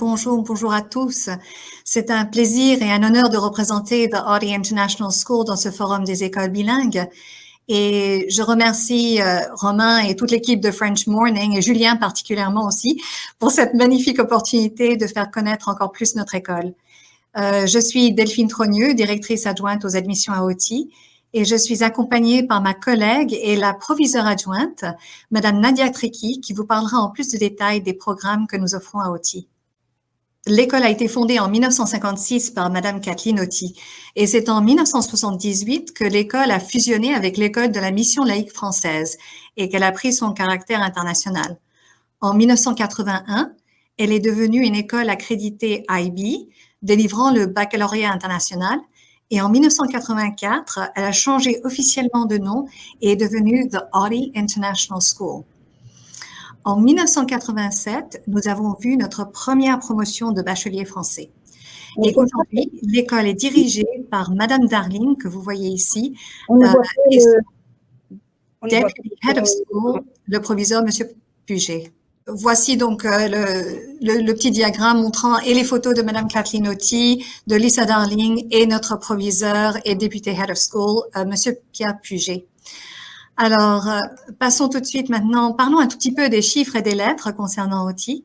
bonjour à tous. C'est un plaisir et un honneur de représenter The Audie International School dans ce forum des écoles bilingues. Et je remercie Romain et toute l'équipe de French Morning et Julien particulièrement aussi pour cette magnifique opportunité de faire connaître encore plus notre école. Je suis Delphine Trogneux, directrice adjointe aux admissions à OTI, et je suis accompagnée par ma collègue et la proviseure adjointe, Madame Nadia Triki, qui vous parlera en plus de détails des programmes que nous offrons à OTI. L'école a été fondée en 1956 par Madame Kathleen Auty et c'est en 1978 que l'école a fusionné avec l'école de la Mission laïque française et qu'elle a pris son caractère international. En 1981, elle est devenue une école accréditée IB, délivrant le baccalauréat international. Et en 1984, elle a changé officiellement de nom et est devenue The Audie International School. En 1987, nous avons vu notre première promotion de bachelier français. Et aujourd'hui, l'école est dirigée par Madame Darling, que vous voyez ici, Deputy Head of School, le proviseur Monsieur Puget. Voici donc le petit diagramme montrant et les photos de Madame Kathleen Auty, de Lisa Darling et notre proviseur et Deputy Head of School, Monsieur Pierre Puget. Alors, passons tout de suite maintenant, parlons un tout petit peu des chiffres et des lettres concernant OTI.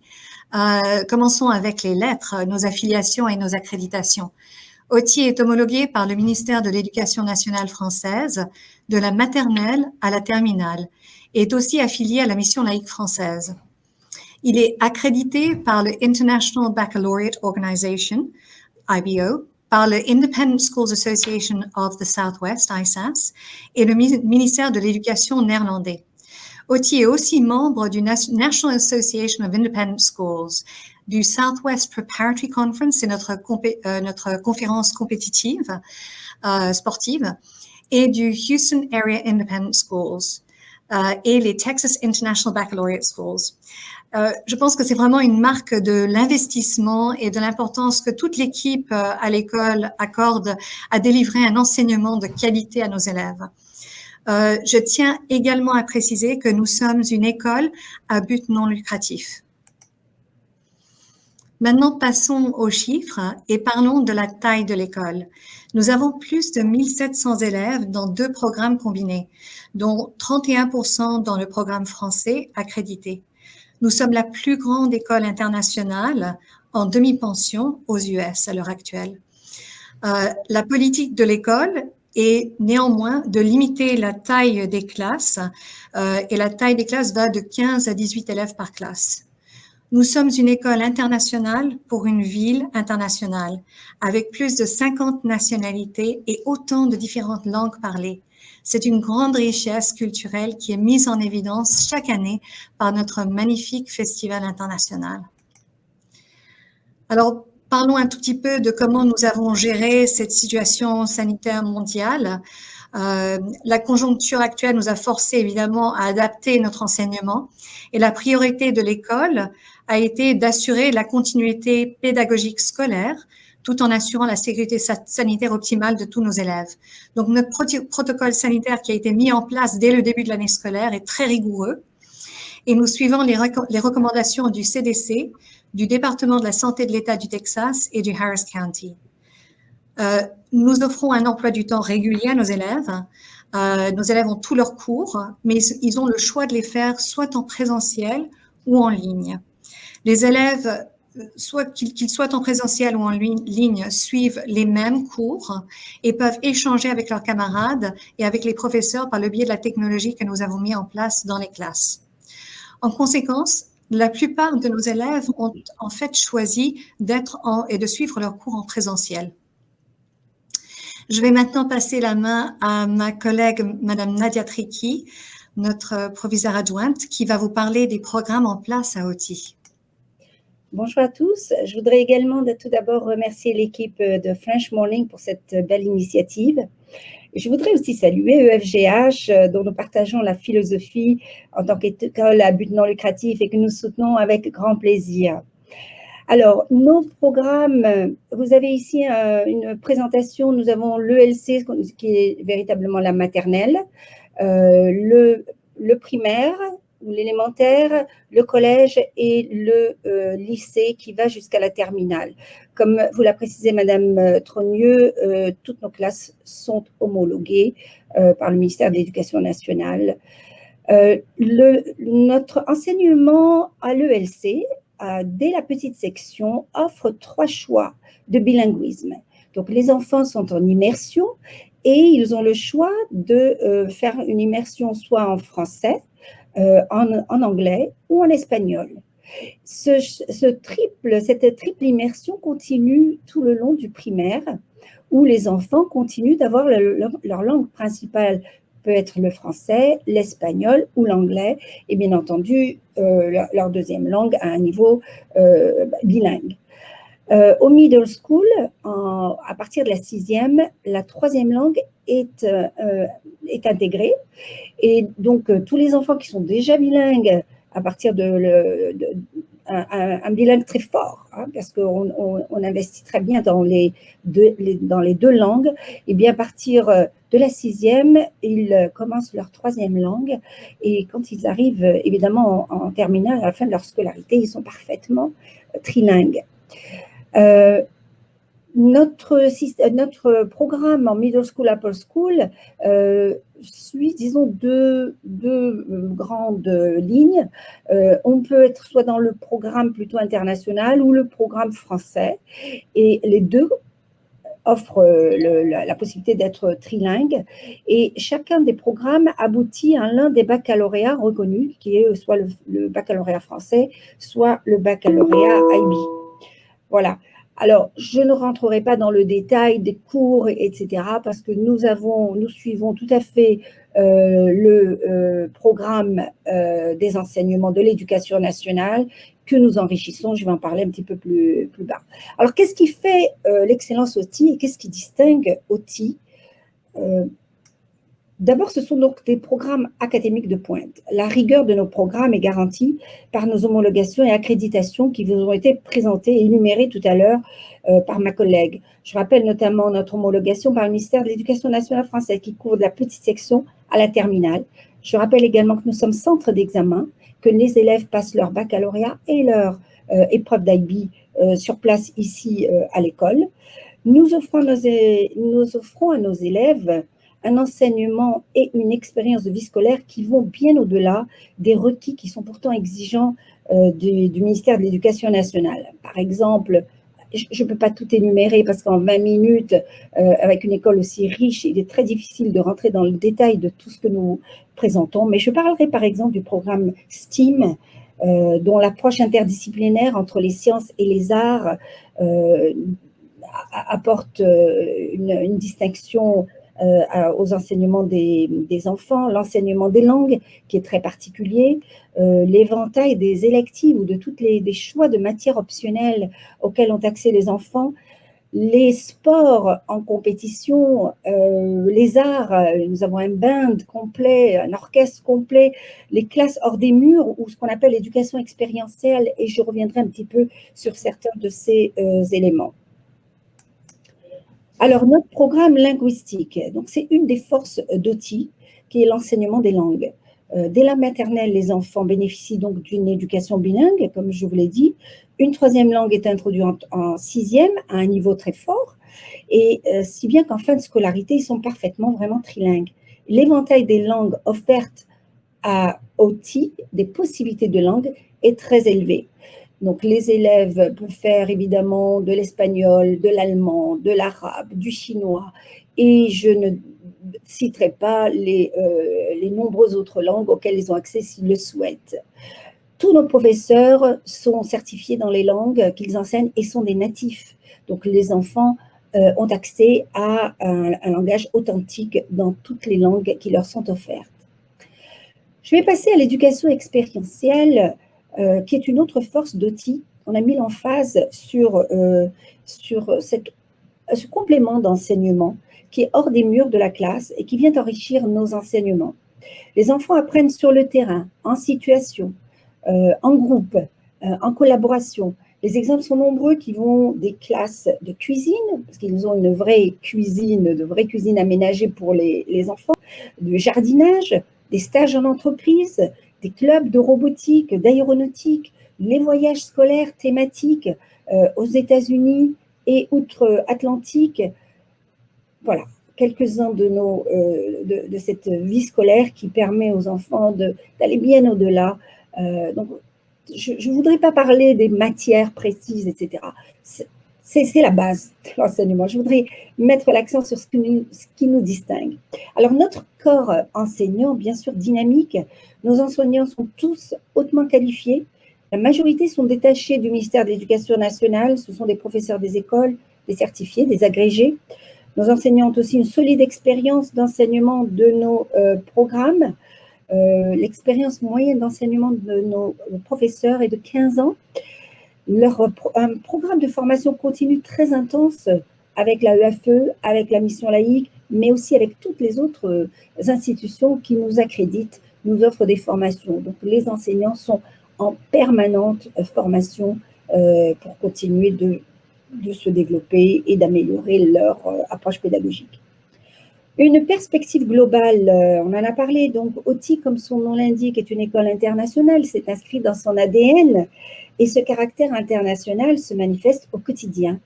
Commençons avec les lettres, nos affiliations et nos accréditations. OTI est homologué par le ministère de l'Éducation nationale française, de la maternelle à la terminale, et est aussi affilié à la Mission laïque française. Il est accrédité par le International Baccalaureate Organization, IBO, par le Independent Schools Association of the Southwest, ISAS, et le ministère de l'Éducation néerlandais. OTI est aussi membre du National Association of Independent Schools, du Southwest Preparatory Conference, c'est notre conférence compétitive, sportive, et du Houston Area Independent Schools et les Texas International Baccalaureate Schools. Je pense que c'est vraiment une marque de l'investissement et de l'importance que toute l'équipe à l'école accorde à délivrer un enseignement de qualité à nos élèves. Je tiens également à préciser que nous sommes une école à but non lucratif. Maintenant, passons aux chiffres et parlons de la taille de l'école. Nous avons plus de 1700 élèves dans 2 programmes combinés, dont 31% dans le programme français accrédité. Nous sommes la plus grande école internationale en demi-pension aux US à l'heure actuelle. La politique de l'école est néanmoins de limiter la taille des classes et la taille des classes va de 15 à 18 élèves par classe. Nous sommes une école internationale pour une ville internationale avec plus de 50 nationalités et autant de différentes langues parlées. C'est une grande richesse culturelle qui est mise en évidence chaque année par notre magnifique festival international. Alors, parlons un tout petit peu de comment nous avons géré cette situation sanitaire mondiale. La conjoncture actuelle nous a forcé évidemment à adapter notre enseignement et la priorité de l'école a été d'assurer la continuité pédagogique scolaire tout en assurant la sécurité sanitaire optimale de tous nos élèves. Donc, notre protocole sanitaire qui a été mis en place dès le début de l'année scolaire est très rigoureux et nous suivons les recommandations du CDC, du département de la santé de l'État du Texas et du Harris County. Nous offrons un emploi du temps régulier à nos élèves. Nos élèves ont tous leurs cours, mais ils ont le choix de les faire soit en présentiel ou en ligne. Les élèves, soit qu'ils soient en présentiel ou en ligne, suivent les mêmes cours et peuvent échanger avec leurs camarades et avec les professeurs par le biais de la technologie que nous avons mis en place dans les classes. En conséquence, la plupart de nos élèves ont en fait choisi et de suivre leurs cours en présentiel. Je vais maintenant passer la main à ma collègue, Madame Nadia Triki, notre proviseure adjointe, qui va vous parler des programmes en place à OTI. Bonjour à tous. Je voudrais également tout d'abord remercier l'équipe de French Morning pour cette belle initiative. Je voudrais aussi saluer EFGH, dont nous partageons la philosophie en tant qu'école à but non lucratif et que nous soutenons avec grand plaisir. Alors, nos programmes, vous avez ici une présentation. Nous avons l'ELC, qui est véritablement la maternelle, le primaire, ou l'élémentaire, le collège et le lycée qui va jusqu'à la terminale. Comme vous l'a précisé Madame Trogneux, toutes nos classes sont homologuées par le ministère de l'Éducation nationale. Notre enseignement à l'ELC, dès la petite section, offre 3 choix de bilinguisme. Donc, les enfants sont en immersion et ils ont le choix de faire une immersion soit en français, en anglais ou en espagnol. Cette triple immersion continue tout le long du primaire, où les enfants continuent d'avoir leur langue principale peut être le français, l'espagnol ou l'anglais, et bien entendu leur deuxième langue à un niveau bilingue. Au middle school, à partir de la 6e, la 3e langue est intégrée. Et donc, tous les enfants qui sont déjà bilingues, à partir un bilingue très fort, hein, parce qu'on investit très bien dans les deux langues, et bien à partir de la 6e, ils commencent leur 3e langue, et quand ils arrivent évidemment en terminale, à la fin de leur scolarité, ils sont parfaitement trilingues. Notre programme en middle school, upper school suit, disons, deux grandes lignes. On peut être soit dans le programme plutôt international ou le programme français, et les deux offrent la possibilité d'être trilingue, et chacun des programmes aboutit à l'un des baccalauréats reconnus, qui est soit le baccalauréat français, soit le baccalauréat IB. Voilà. Alors, je ne rentrerai pas dans le détail des cours, etc., parce que nous suivons tout à fait le programme des enseignements de l'éducation nationale que nous enrichissons. Je vais en parler un petit peu plus bas. Alors, qu'est-ce qui fait l'excellence OTI et qu'est-ce qui distingue OTI? D'abord, ce sont donc des programmes académiques de pointe. La rigueur de nos programmes est garantie par nos homologations et accréditations qui vous ont été présentées et énumérées tout à l'heure par ma collègue. Je rappelle notamment notre homologation par le ministère de l'Éducation nationale français qui couvre de la petite section à la terminale. Je rappelle également que nous sommes centre d'examen, que les élèves passent leur baccalauréat et leur épreuve d'IB sur place ici à l'école. Nous offrons à nos élèves un enseignement et une expérience de vie scolaire qui vont bien au-delà des requis qui sont pourtant exigeants du ministère de l'Éducation nationale. Par exemple, je ne peux pas tout énumérer parce qu'en 20 minutes, avec une école aussi riche, il est très difficile de rentrer dans le détail de tout ce que nous présentons, mais je parlerai par exemple du programme STEAM, dont l'approche interdisciplinaire entre les sciences et les arts apporte une distinction aux enseignements des enfants, l'enseignement des langues qui est très particulier, l'éventail des électives ou de toutes des choix de matières optionnelles auxquels ont accès les enfants, les sports en compétition, les arts, nous avons un band complet, un orchestre complet, les classes hors des murs ou ce qu'on appelle l'éducation expérientielle, et je reviendrai un petit peu sur certains de ces éléments. Alors, notre programme linguistique, donc c'est une des forces d'OTI, qui est l'enseignement des langues. Dès la maternelle, les enfants bénéficient donc d'une éducation bilingue, comme je vous l'ai dit. Une 3e langue est introduite en 6e à un niveau très fort, et si bien qu'en fin de scolarité, ils sont parfaitement vraiment trilingues. L'éventail des langues offertes à OTI, des possibilités de langue, est très élevé. Donc, les élèves peuvent faire évidemment de l'espagnol, de l'allemand, de l'arabe, du chinois, et je ne citerai pas les nombreuses autres langues auxquelles ils ont accès s'ils le souhaitent. Tous nos professeurs sont certifiés dans les langues qu'ils enseignent et sont des natifs. Donc, les enfants ont accès à un langage authentique dans toutes les langues qui leur sont offertes. Je vais passer à l'éducation expérientielle, qui est une autre force d'OTI. On a mis l'emphase sur ce complément d'enseignement qui est hors des murs de la classe et qui vient enrichir nos enseignements. Les enfants apprennent sur le terrain, en situation, en groupe, en collaboration. Les exemples sont nombreux qui vont des classes de cuisine, parce qu'ils ont une vraie cuisine aménagée pour les enfants, du jardinage, des stages en entreprise, des clubs de robotique, d'aéronautique, les voyages scolaires thématiques aux États-Unis et outre-Atlantique. Voilà, quelques-uns de cette vie scolaire qui permet aux enfants d'aller bien au-delà. Donc, je ne voudrais pas parler des matières précises, etc. C'est la base de l'enseignement. Je voudrais mettre l'accent sur ce qui nous distingue. Alors, notre corps enseignant, bien sûr, dynamique, nos enseignants sont tous hautement qualifiés. La majorité sont détachés du ministère de l'Éducation nationale. Ce sont des professeurs des écoles, des certifiés, des agrégés. Nos enseignants ont aussi une solide expérience d'enseignement de nos programmes. L'expérience moyenne d'enseignement de nos professeurs est de 15 ans. Un programme de formation continue très intense avec la EFE, avec la mission laïque, mais aussi avec toutes les autres institutions qui nous accréditent, nous offrent des formations. Donc, les enseignants sont en permanente formation pour continuer de se développer et d'améliorer leur approche pédagogique. Une perspective globale, on en a parlé, donc OTI, comme son nom l'indique, est une école internationale, c'est inscrit dans son ADN et ce caractère international se manifeste au quotidien.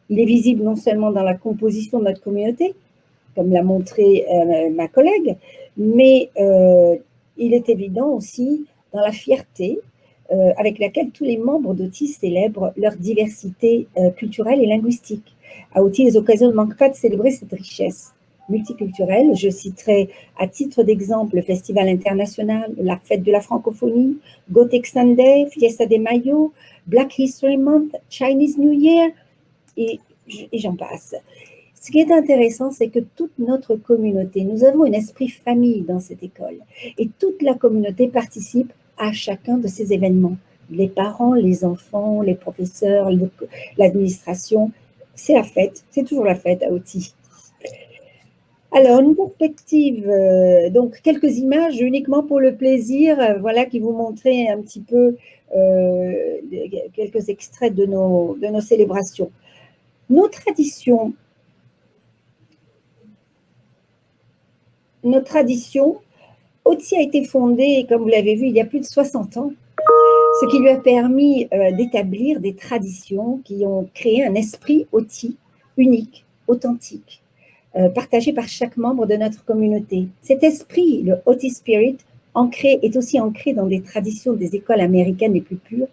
Il est visible non seulement dans la composition de notre communauté, comme l'a montré ma collègue, mais il est évident aussi dans la fierté avec laquelle tous les membres d'OTI célèbrent leur diversité culturelle et linguistique. À OTI, les occasions ne manquent pas de célébrer cette richesse multiculturelle. Je citerai à titre d'exemple le Festival international, la Fête de la francophonie, Gothic Sunday, Fiesta de Mayo, Black History Month, Chinese New Year, et j'en passe. Ce qui est intéressant, c'est que toute notre communauté, nous avons un esprit famille dans cette école, et toute la communauté participe à chacun de ces événements. Les parents, les enfants, les professeurs, l'administration, c'est la fête, c'est toujours la fête à OTI. Alors, une perspective, donc quelques images uniquement pour le plaisir, voilà, qui vous montraient un petit peu quelques extraits de nos célébrations. Nos traditions, OTI a été fondée, comme vous l'avez vu, il y a plus de 60 ans, ce qui lui a permis d'établir des traditions qui ont créé un esprit OTI unique, authentique, partagé par chaque membre de notre communauté. Cet esprit, le OTI Spirit, est aussi ancré dans des traditions des écoles américaines les plus pures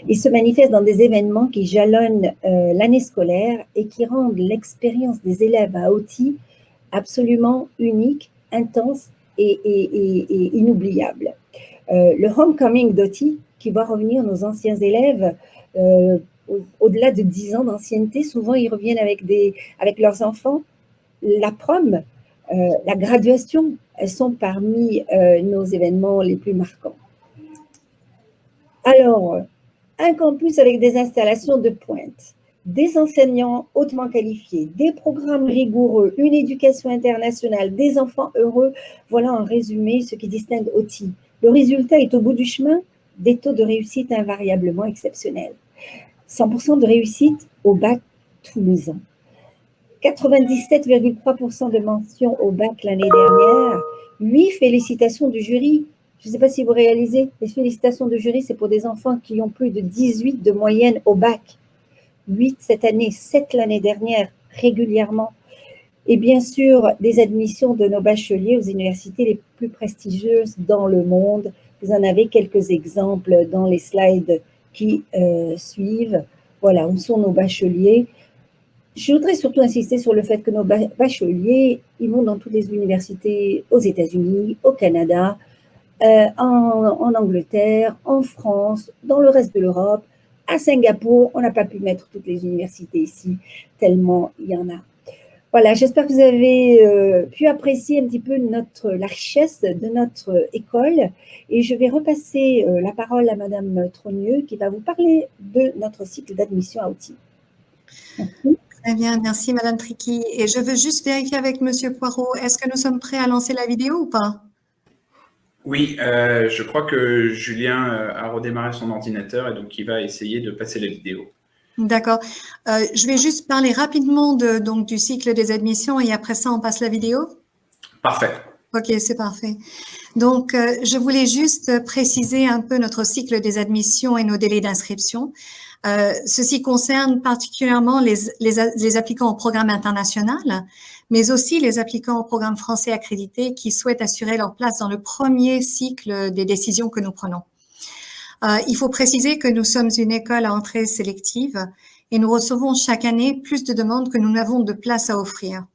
et se manifeste dans des événements qui jalonnent l'année scolaire et qui rendent l'expérience des élèves à OTI absolument unique, intense et inoubliable. Le homecoming d'OTI, qui voit revenir nos anciens élèves au-delà de 10 ans d'ancienneté, souvent ils reviennent avec leurs enfants. La prom, la graduation, elles sont parmi nos événements les plus marquants. Alors, un campus avec des installations de pointe, des enseignants hautement qualifiés, des programmes rigoureux, une éducation internationale, des enfants heureux, voilà en résumé ce qui distingue OTI. Le résultat est au bout du chemin, des taux de réussite invariablement exceptionnels. 100% de réussite au bac toulousain. 97,3% de mentions au bac l'année dernière. 8 félicitations du jury. Je ne sais pas si vous réalisez, les félicitations du jury, c'est pour des enfants qui ont plus de 18 de moyenne au bac. 8 cette année, 7 l'année dernière, régulièrement. Et bien sûr, des admissions de nos bacheliers aux universités les plus prestigieuses dans le monde. Vous en avez quelques exemples dans les slides qui suivent. Voilà, où sont nos bacheliers. Je voudrais surtout insister sur le fait que nos bacheliers, ils vont dans toutes les universités aux États-Unis, au Canada, en Angleterre, en France, dans le reste de l'Europe, à Singapour. On n'a pas pu mettre toutes les universités ici, tellement il y en a. Voilà, j'espère que vous avez pu apprécier un petit peu la richesse de notre école. Et je vais repasser la parole à Madame Trogneux qui va vous parler de notre cycle d'admission à OTI. Merci. Très bien, merci Madame Tricky. Et je veux juste vérifier avec Monsieur Poirot, est-ce que nous sommes prêts à lancer la vidéo ou pas? Oui, je crois que Julien a redémarré son ordinateur et donc il va essayer de passer la vidéo. D'accord. Je vais juste parler rapidement du cycle des admissions et après ça, on passe la vidéo. Parfait. Ok, c'est parfait. Donc, je voulais juste préciser un peu notre cycle des admissions et nos délais d'inscription. Ceci concerne particulièrement les applicants au programme international, mais aussi les applicants au programme français accrédité qui souhaitent assurer leur place dans le premier cycle des décisions que nous prenons. Il faut préciser que nous sommes une école à entrée sélective et nous recevons chaque année plus de demandes que nous n'avons de places à offrir.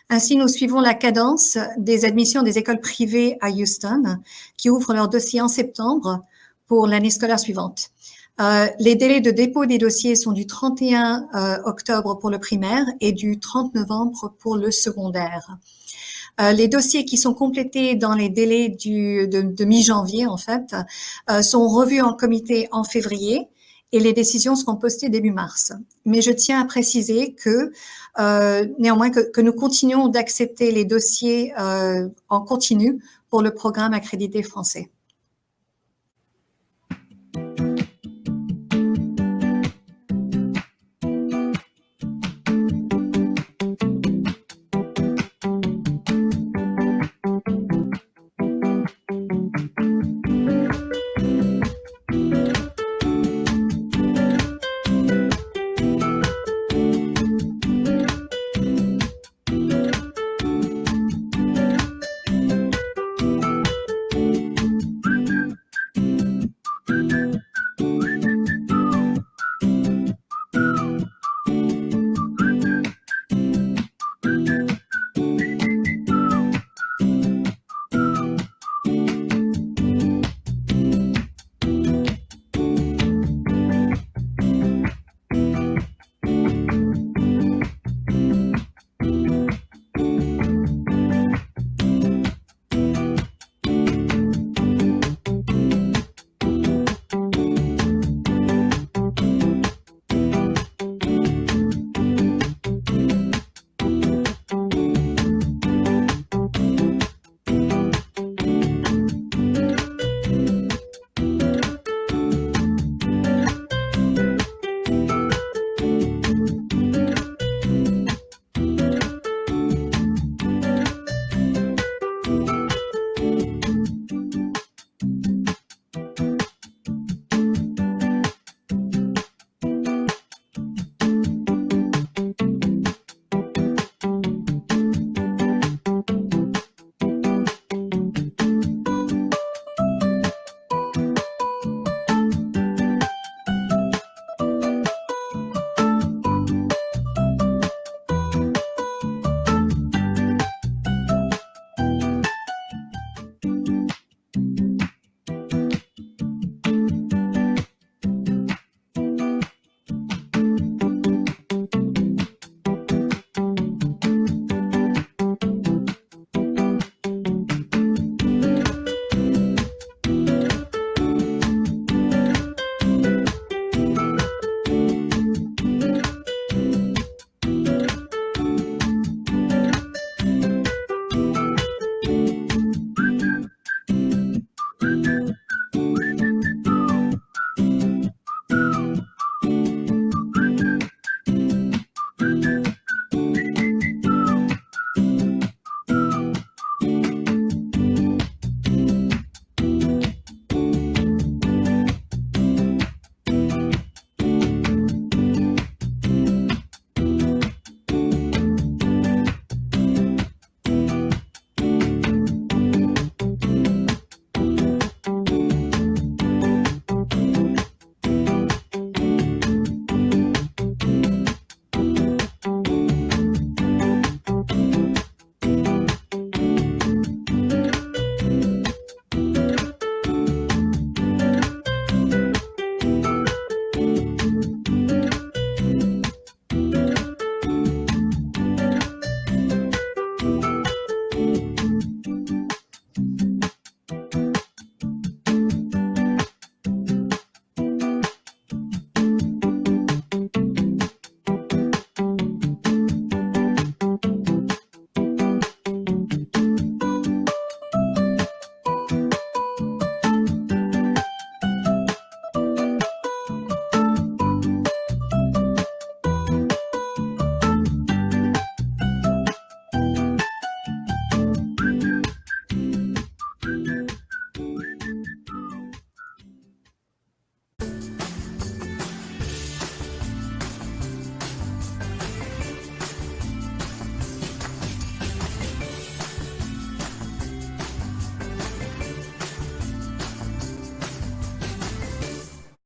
Ainsi, nous suivons la cadence des admissions des écoles privées à Houston qui ouvrent leur dossier en septembre pour l'année scolaire suivante. Les délais de dépôt des dossiers sont du 31 octobre pour le primaire et du 30 novembre pour le secondaire. Les dossiers qui sont complétés dans les délais de mi-janvier, en fait, sont revus en comité en février et les décisions seront postées début mars. Mais je tiens à préciser que, néanmoins, que nous continuons d'accepter les dossiers en continu pour le programme accrédité français.